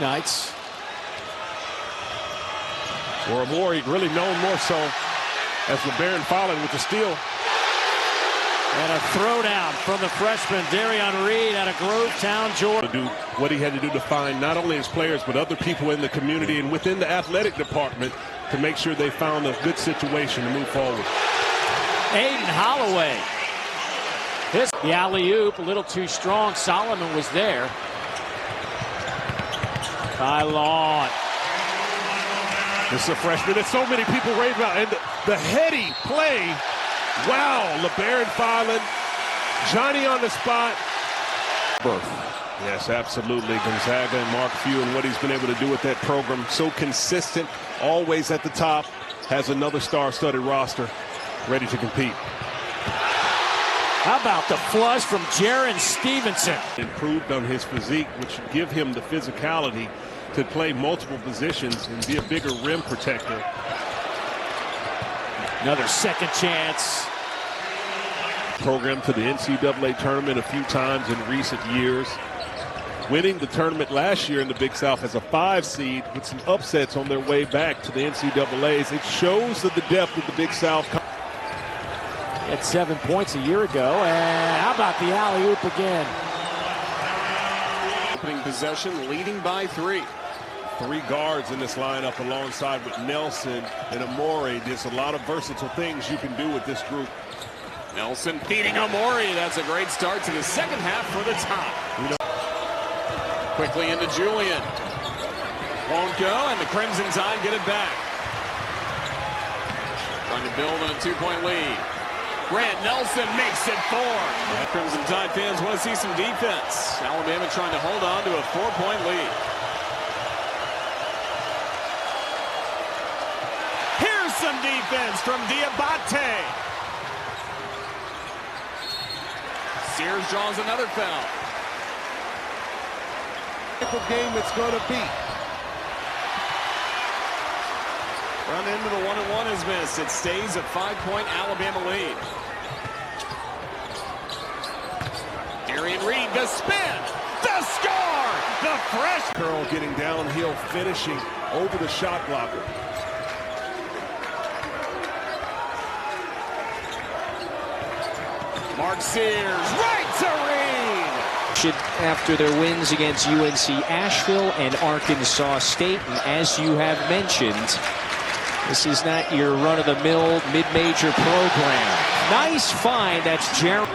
nights. Or Amore, really known more so as LeBaron Fallon with the steal. And a throwdown from the freshman, Darion Reed out of Grovetown, Georgia. To do what he had to do to find not only his players, but other people in the community and within the athletic department to make sure they found a good situation to move forward. Aiden Holloway. The alley-oop, a little too strong. Solomon was there. By Lawn. This is a freshman that so many people rave about. And the heady play. Wow, LeBaron Fallon, Johnny on the spot. Yes, absolutely. Gonzaga and Mark Few and what he's been able to do with that program. So consistent, always at the top. Has another star-studded roster ready to compete. How about the flush from Jaron Stevenson? Improved on his physique, which should give him the physicality to play multiple positions and be a bigger rim protector. Another second chance. Program to the NCAA tournament a few times in recent years. Winning the tournament last year in the Big South as a 5 seed with some upsets on their way back to the NCAAs. It shows that the depth of the Big South. At 7 points a year ago. And how about the alley-oop again? Opening possession, leading by 3. 3 guards in this lineup alongside with Nelson and Amore. There's a lot of versatile things you can do with this group. Nelson feeding Amore. That's a great start to the second half for the top. Quickly into Julian. Won't go, and the Crimson Tide get it back. Trying to build on a 2-point lead. Grant Nelson makes it 4. Crimson Tide fans want to see some defense. Alabama trying to hold on to a 4-point lead. Here's some defense from Diabate. Sears draws another foul. Game it's going to be. Run into the 1-and-1 is missed. It stays a 5-point Alabama lead. Darion Reed, the spin, the score, the fresh. Curl getting downhill, finishing over the shot blocker. Mark Sears, right to Reed. After their wins against UNC Asheville and Arkansas State, and as you have mentioned, this is not your run-of-the-mill mid-major program. Nice find. That's Jaron.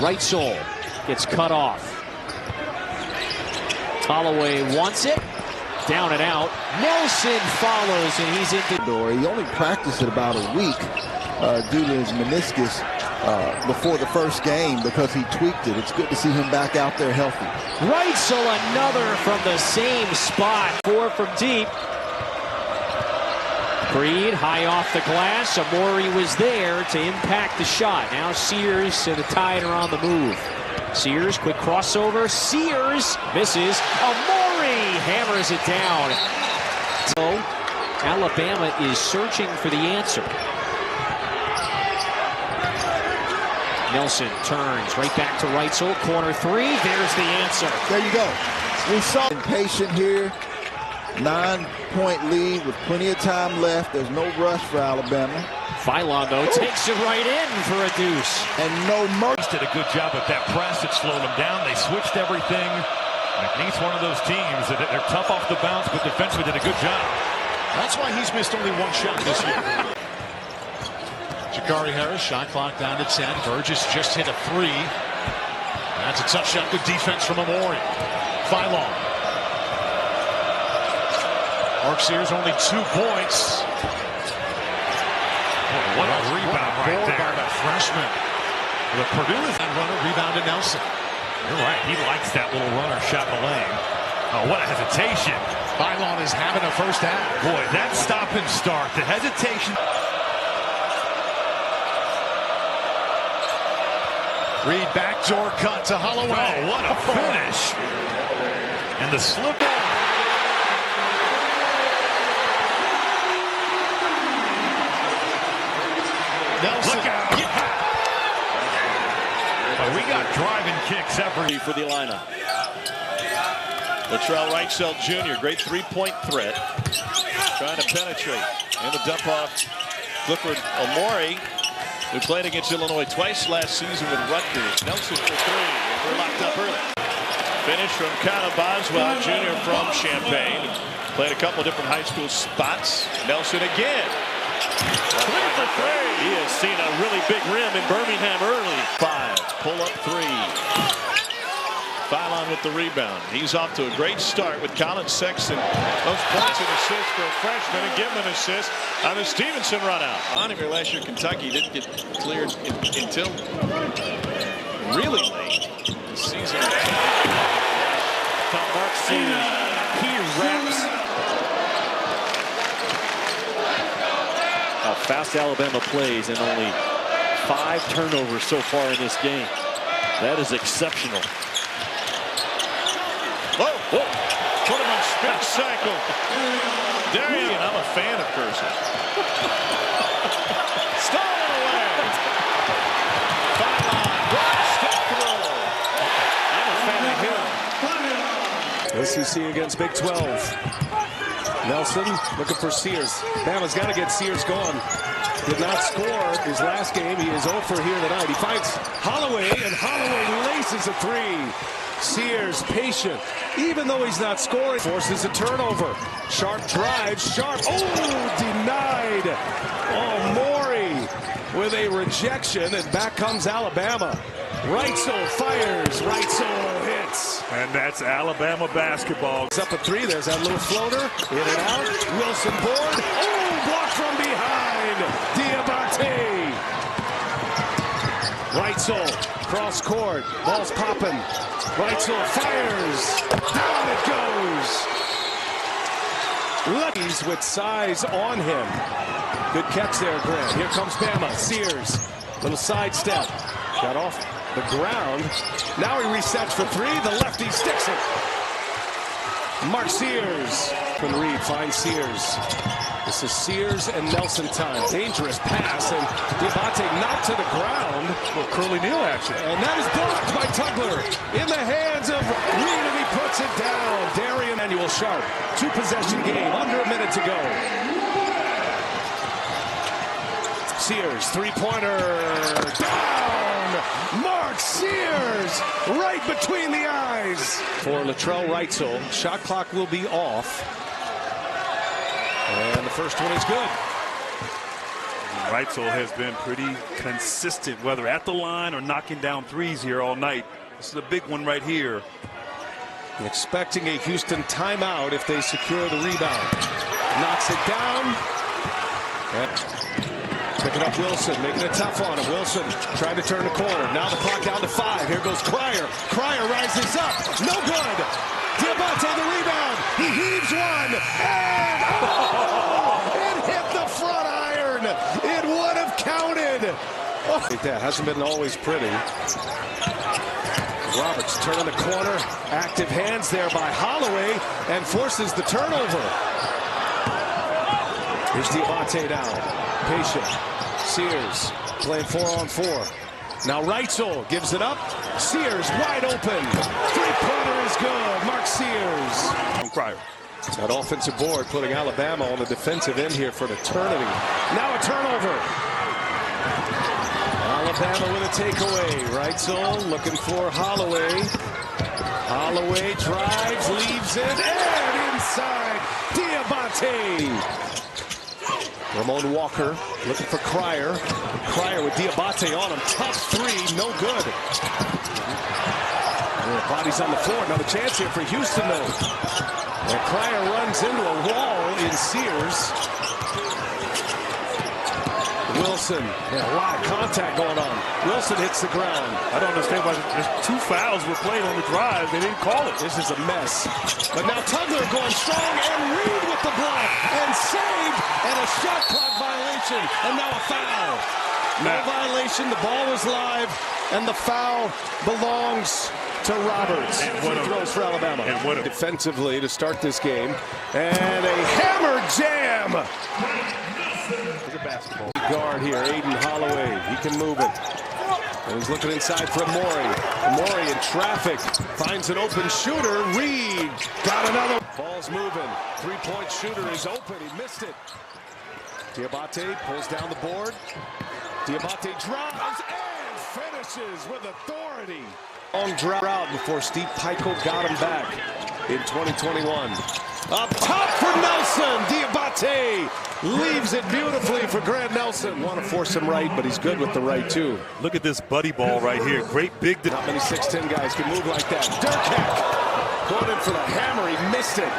Right sole gets cut off. Holloway wants it. Down and out. Nelson follows, and he's into. He only practiced it about a week due to his meniscus before the first game because he tweaked it. It's good to see him back out there healthy. Right sole, another from the same spot. 4 from deep. Reed high off the glass. Amore was there to impact the shot. Now Sears and the Tide are on the move. Sears, quick crossover. Sears misses. Amore hammers it down. So Alabama is searching for the answer. Nelson turns right back to right sole. Corner 3. There's the answer. There you go. We saw impatient here. 9-point lead with plenty of time left. There's no rush for Alabama. Philon, though, takes it right in for a deuce. And no mercy. Did a good job with that press. It slowed them down. They switched everything. McNeith's one of those teams that they're tough off the bounce, but defensively did a good job. That's why he's missed only 1 shot this year. Jakari Harris, shot clock down to 10. Burgess just hit a 3. That's a tough shot. Good defense from Amore. Philon. Mark Sears only 2 points. Oh, what a rebound right there by the freshman. The Purdue is that runner, rebound to Nelson. You're right. He likes that little runner shot in the lane. Oh, what a hesitation. Philon is having a first half. Boy, that stop and start, the hesitation. Reed backdoor cut to Holloway. Oh, what a finish. And the slip on. Nelson. Look out. Yeah. Oh, we got driving kicks every for the lineup. Latrell Wrightsell Jr., great three-point threat. Trying to penetrate. And the dump off Clifford Omori, who played against Illinois twice last season with Rutgers. Nelson for three. And we're locked up early. Finish from Connor Boswell Jr. from Champaign. Played a couple different high school spots. Nelson again. 3 for 3. He has seen a really big rim in Birmingham early. 5. Pull up 3. Phylon with the rebound. He's off to a great start with Colin Sexton. Those points and assists for a freshman, and give him an assist on the Stevenson run out. On him here last year, Kentucky didn't get cleared until really late the season. Mark Sears, he wraps. How fast Alabama plays, and only 5 turnovers so far in this game. That is exceptional. Whoa, whoa. Put him on spin cycle. Darian, I'm a fan of Curtis. Stolen away. Phylon, step through. I'm a fan of him. SEC against Big 12. Nelson looking for Sears. Bama's got to get Sears going. Did not score his last game. He is 0 for here tonight. He finds Holloway, and Holloway laces a 3. Sears patient, even though he's not scoring. Forces a turnover. Sharp drives. Sharp. Oh, denied. Oh, Maury with a rejection, and back comes Alabama. Wrightsell fires. Wrightsell hits. And that's Alabama basketball. It's up a 3. There's that little floater. In and out. Wilson board. Oh, blocked from behind. Diabate. Wrightsell cross court. Ball's popping. Wrightsell fires. Down it goes. Lucky's with size on him. Good catch there, Grant. Here comes Bama. Sears. Little sidestep. Got off the ground. Now he resets for 3. The lefty sticks it. Mark Sears. When Reed finds Sears. This is Sears and Nelson time. Dangerous pass, and Diabate knocked to the ground. Well, Curly Neal action. And that is blocked by Tugler. In the hands of Reed, and he puts it down. Darian Manuel Sharp. 2-possession game. Under a minute to go. Sears, three-pointer. Down! Mark Sears! Right between the eyes. For Latrell Wrightsell. Shot clock will be off. And the first one is good. Wrightsell has been pretty consistent, whether at the line or knocking down threes here all night. This is a big one right here. Expecting a Houston timeout if they secure the rebound. Knocks it down. Picking up Wilson, making it tough on him. Wilson trying to turn the corner. Now the clock down to 5. Here goes Cryer. Cryer rises up. No good. Diabate the rebound. He heaves one. And it hit the front iron. It would have counted. Oh. That hasn't been always pretty. Roberts turning the corner. Active hands there by Holloway and forces the turnover. Here's Diabate now. Patient. Sears playing 4-on-4. Now Wrightsell gives it up. Sears wide open. Three-pointer is good. Mark Sears. From Cryer. That offensive board putting Alabama on the defensive end here for an eternity. Now a turnover. Alabama with a takeaway. Wrightsell looking for Holloway. Holloway drives, leaves it, and inside. Diabate. Ramon Walker looking for Cryer. Cryer with Diabate on him. Tough 3, no good. Bodies on the floor. Another chance here for Houston, though. And Cryer runs into a wall in Sears. Wilson, a lot of contact going on. Wilson hits the ground. I don't understand why there's 2 fouls were played on the drive. They didn't call it. This is a mess. But now Tugler going strong, and Reed with the block, and saved, and a shot clock violation, and now a foul. No violation, the ball was live, and the foul belongs to Roberts. And Free throws for Alabama. And what defensively to start this game, and a hammer jam. It's a basketball. Guard here, Aiden Holloway. He can move it. And he's looking inside for Amori. Amori in traffic. Finds an open shooter. Reed got another. Ball's moving. Three-point shooter is open. He missed it. Diabate pulls down the board. Diabate drives and finishes with authority. Long drought before Steve Pico got him back in 2021. Up top for Nelson. Diabate leaves it beautifully for Grant Nelson. Want to force him right, but he's good with the right too. Look at this buddy ball right here. Great big. Not many 6'10 guys can move like that. Durkak going in for the hammer. He missed it.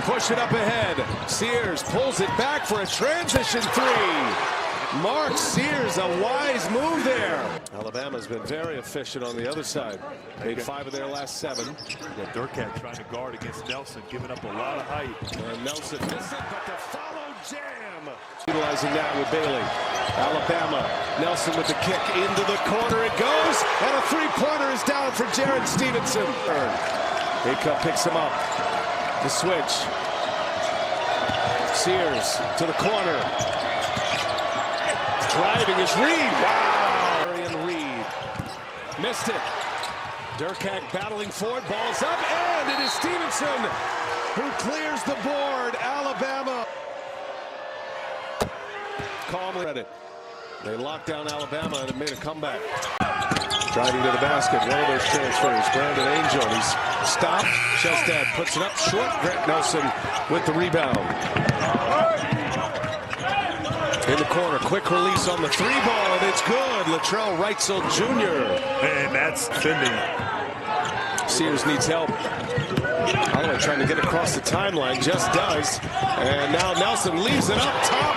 Push it up ahead. Sears pulls it back for a transition three. Mark Sears, a wise move there. Alabama's been very efficient on the other side. Made 5 of their last 7. Yeah, Durkak trying to guard against Nelson, giving up a lot of height. And Nelson missed it, but the follow jam. Utilizing that with Bailey. Alabama, Nelson with the kick into the corner. It goes, and a three-pointer is down for Jared Stevenson. Baker picks him up. The switch. Sears to the corner. Driving is Reed. Wow. Arian Reed missed it. Durkak battling forward. Ball's up, and it is Stevenson who clears the board. Alabama. Calmly at it. They locked down Alabama and made a comeback. Driving to the basket. One of those transfers. Brandon Angel. He's stopped. Shellstad puts it up short. Grant Nelson with the rebound. In the corner, quick release on the 3-ball, and it's good. Latrell Reitzel Jr. And that's sending. Sears needs help. Holloway trying to get across the timeline, just does. And now Nelson leaves it up top.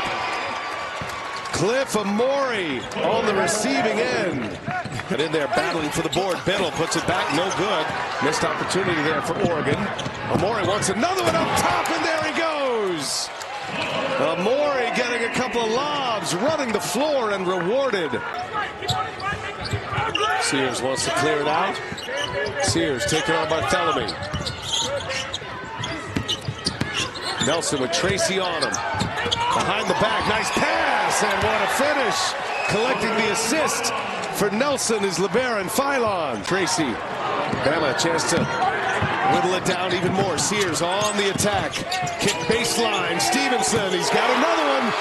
Cliff Amori on the receiving end. And in there battling for the board. Biddle puts it back, no good. Missed opportunity there for Oregon. Amori wants another one up top, and there he goes. Amori getting a couple of lobs, running the floor and rewarded. Sears wants to clear it out. Sears taking on Barthélemy. Nelson with Tracy on him. Behind the back, nice pass, and what a finish. Collecting the assist for Nelson is LeBaron Philon. Tracy, Bama a chance to whittle it down even more. Sears on the attack. Kick baseline. Stevenson, he's got another one.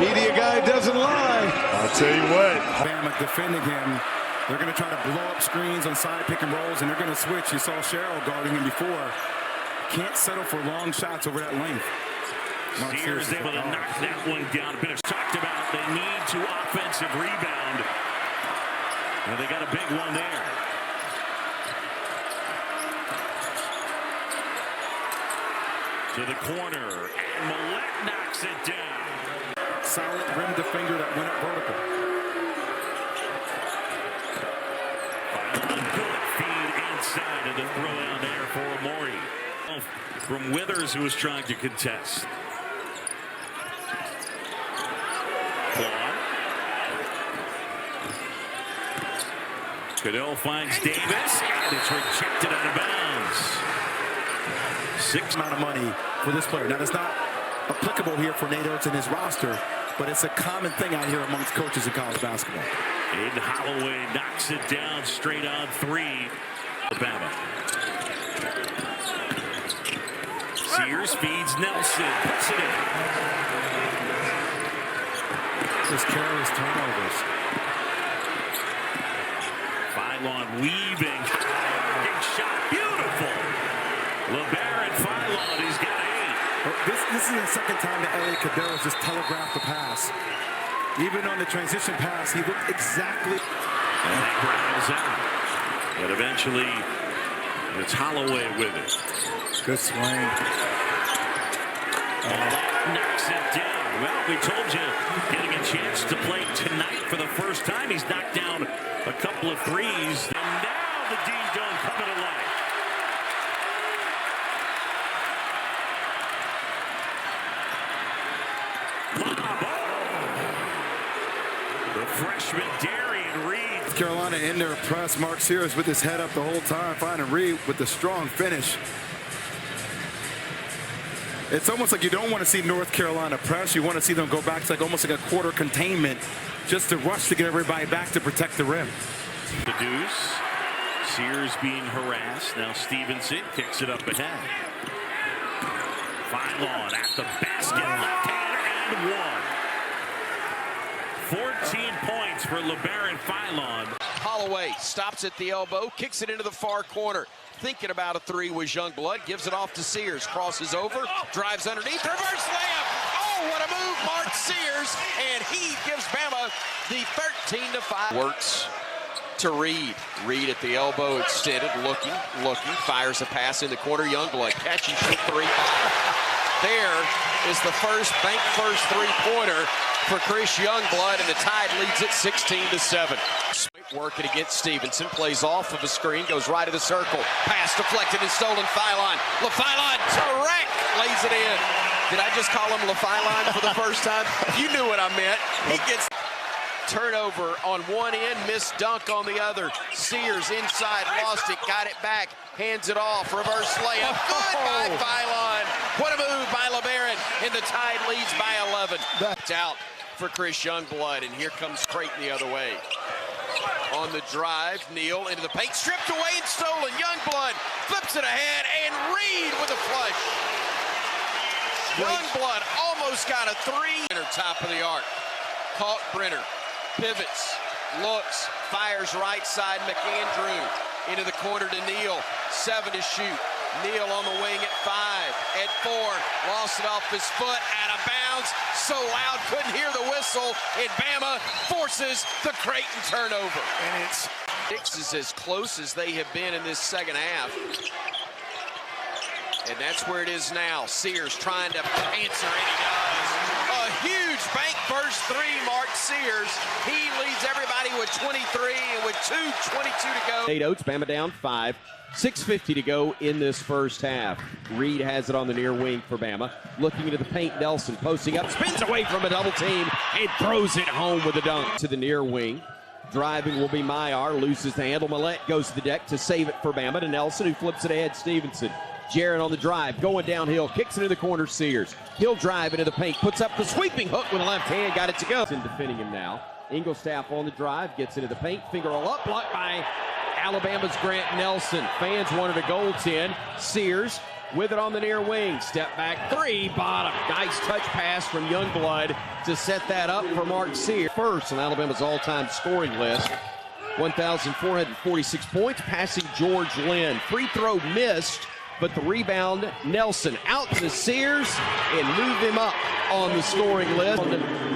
Media guy doesn't lie. I'll tell you what. Bama defending him. They're going to try to blow up screens on side pick and rolls, and they're going to switch. You saw Sherrill guarding him before. Can't settle for long shots over that length. Sears able to knock that one down. Been talked about. They need to offensive rebound. And they got a big one there. To the corner, and Millette knocks it down. Solid rim defender that went up vertical. Good feed inside of the throw down there for Amori. From Withers, who was trying to contest. Claude. Goodell finds Davis, and it's rejected out of bounds. Amount of money for this player. Now, that's not applicable here for Nate Oats and his roster, but it's a common thing out here amongst coaches in college basketball. Aiden Holloway knocks it down straight on 3. Alabama. Sears feeds Nelson. Puts it in. Just careless turnovers. Philon weaving. Big shot. Beautiful. LeBaron Philon, he's got 8. This is the second time that Elliot Caderos just telegraphed the pass. Even on the transition pass, he looked exactly. And that grounds out. But eventually, it's Holloway with it. Good swing. Knocks it down. Well, we told you, getting a chance to play tonight for the first time. He's knocked down a couple of threes. And now the D-Dome coming to life. The freshman Darian Reed. Carolina in their press. Mark Sears with his head up the whole time, finding Reed with the strong finish. It's almost like you don't want to see North Carolina press. You want to see them go back to almost like a quarter containment. just to rush to get everybody back to protect the rim. The deuce. Sears being harassed. Now Stevenson kicks it up ahead. Phylon at the basket. Left-hander and one. 14 points for LeBaron Phylon. Holloway stops at the elbow, kicks it into the far corner. Thinking about a three was Youngblood. Gives it off to Sears. Crosses over, drives underneath, reverse layup. Oh, what a move, Mark Sears. And he gives Bama the 13-5. Works to Reed. Reed at the elbow, extended, looking, fires a pass in the corner. Youngblood catching three. There is the bank first three-pointer for Chris Youngblood, and the Tide leads it 16-7. Working against Stevenson, plays off of a screen, goes right of the circle. Pass deflected and stolen. Phylon. LaPhylon direct lays it in. Did I just call him LaPhylon for the first time? You knew what I meant. He gets turnover on one end, missed dunk on the other. Sears inside, lost it, got it back, hands it off, reverse layup. Good by Phylon. What a move by LeBaron, and the Tide leads by 11. It's out for Chris Youngblood, and here comes Creighton the other way. On the drive, Neal into the paint, stripped away and stolen. Youngblood flips it ahead, and Reed with a flush. Youngblood almost got a three. Top of the arc. Caught Brenner. Pivots. Looks. Fires right side. McAndrew into the corner to Neal. 7 to shoot. Neal on the wing at 5. At 4. Lost it off his foot. Out of bounds. So loud, couldn't hear the whistle. And Bama forces the Creighton turnover. And it's is as close as they have been in this second half. And that's where it is now. Sears trying to answer, and he does. A huge bank first three, Mark Sears. He leads everybody with 23, and with 2:22 to go. Nate Oats, Bama down 5. 6:50 to go in this first half. Reed has it on the near wing for Bama. Looking into the paint, Nelson posting up, spins away from a double team, and throws it home with a dunk to the near wing. Driving will be Maillard, loses the handle. Millette goes to the deck to save it for Bama to Nelson, who flips it ahead. Stevenson. Jarrett on the drive, going downhill, kicks it in the corner. Sears. He'll drive into the paint, puts up the sweeping hook with a left hand, got it to go. Defending him now. Ingolstaff on the drive, gets into the paint, finger roll up, blocked by Alabama's Grant Nelson. Fans wanted a goaltend. Sears with it on the near wing. Step back three, bottom. Nice touch pass from Youngblood to set that up for Mark Sears. First on Alabama's all-time scoring list. 1,446 points, passing George Lynn. Free throw missed, but the rebound, Nelson out to Sears and move him up on the scoring list.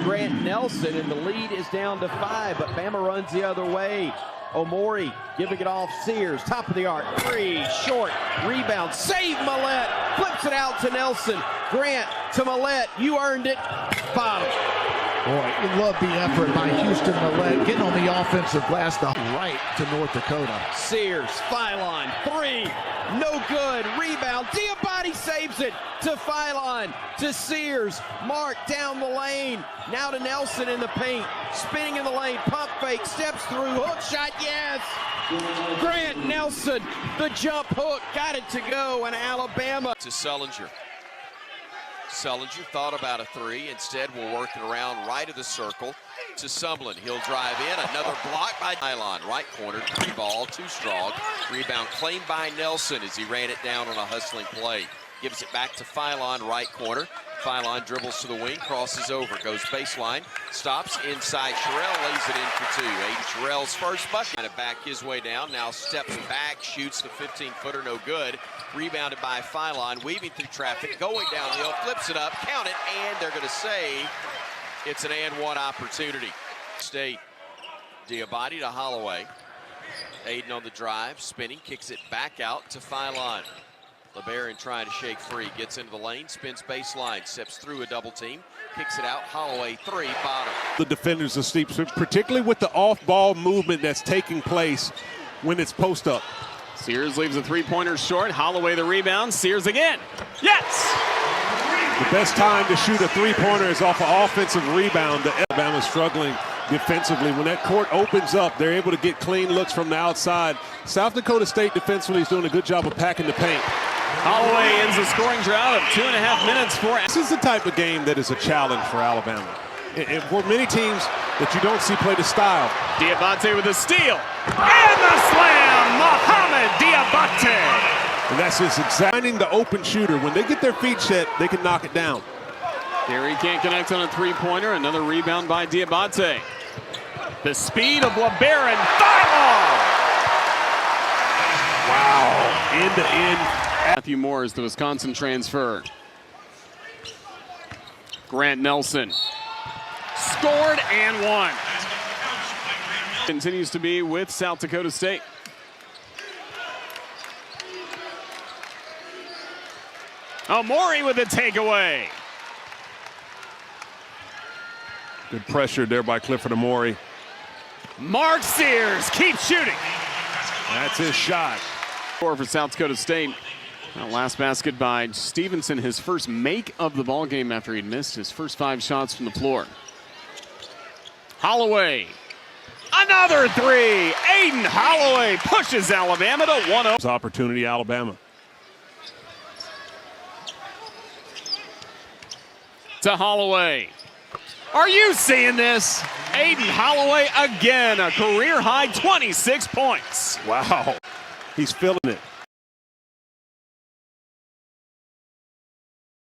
Grant Nelson, and the lead is down to 5, but Bama runs the other way. Omori giving it off Sears, top of the arc, three, short, rebound, save Millette, flips it out to Nelson. Grant to Millette, you earned it, bottom. Boy, you love the effort by Houston Millette, getting on the offensive glass to right to North Dakota. Sears, Phylon, three, no good, rebound, Diabate saves it to Phylon, to Sears, Mark down the lane, now to Nelson in the paint, spinning in the lane, pump fake, steps through, hook shot, yes! Grant Nelson, the jump hook, got it to go, and Alabama. To Sullinger. Sullinger thought about a three, instead will work it around right of the circle to Sumlin. He'll drive in, another block by Nylon, right corner, three ball, too strong. Rebound claimed by Nelson as he ran it down on a hustling play. Gives it back to Phylon, right corner. Phylon dribbles to the wing, crosses over, goes baseline, stops inside. Sherrill lays it in for 2. Aiden Sherrill's first bucket. Kind of back his way down, now steps back, shoots the 15-footer, no good. Rebounded by Phylon, weaving through traffic, going downhill, flips it up, count it, and they're going to say it's an and one opportunity. State, Diabate to Holloway. Aiden on the drive, spinning, kicks it back out to Phylon. LeBaron trying to shake free, gets into the lane, spins baseline, steps through a double team, kicks it out, Holloway, three, bottom. The defenders are steep, particularly with the off-ball movement that's taking place when it's post-up. Sears leaves a three-pointer short, Holloway the rebound, Sears again. Yes! The best time to shoot a three-pointer is off an offensive rebound. Alabama's struggling defensively. When that court opens up, they're able to get clean looks from the outside. South Dakota State defensively is doing a good job of packing the paint. Holloway ends the scoring drought of 2.5 minutes for. This is the type of game that is a challenge for Alabama. And for many teams, that you don't see play the style. Diabate with a steal. And the slam, Mohamed Diabate. And that's just examining the open shooter. When they get their feet set, they can knock it down. There he can't connect on a three-pointer. Another rebound by Diabate. The speed of LeBaron. Foul! Wow. End-to-end. Matthew Moore is the Wisconsin transfer. Grant Nelson. Scored and won. Continues to be with South Dakota State. Omori with a takeaway. Good pressure there by Clifford Omori. Mark Sears keeps shooting. That's his shot. Score for South Dakota State. Last basket by Stevenson, his first make of the ball game after he'd missed his first 5 shots from the floor. Holloway. Another three. Aiden Holloway pushes Alabama to 1-0. Opportunity, Alabama. To Holloway. Are you seeing this? Aiden Holloway again, a career high 26 points. Wow. He's feeling it.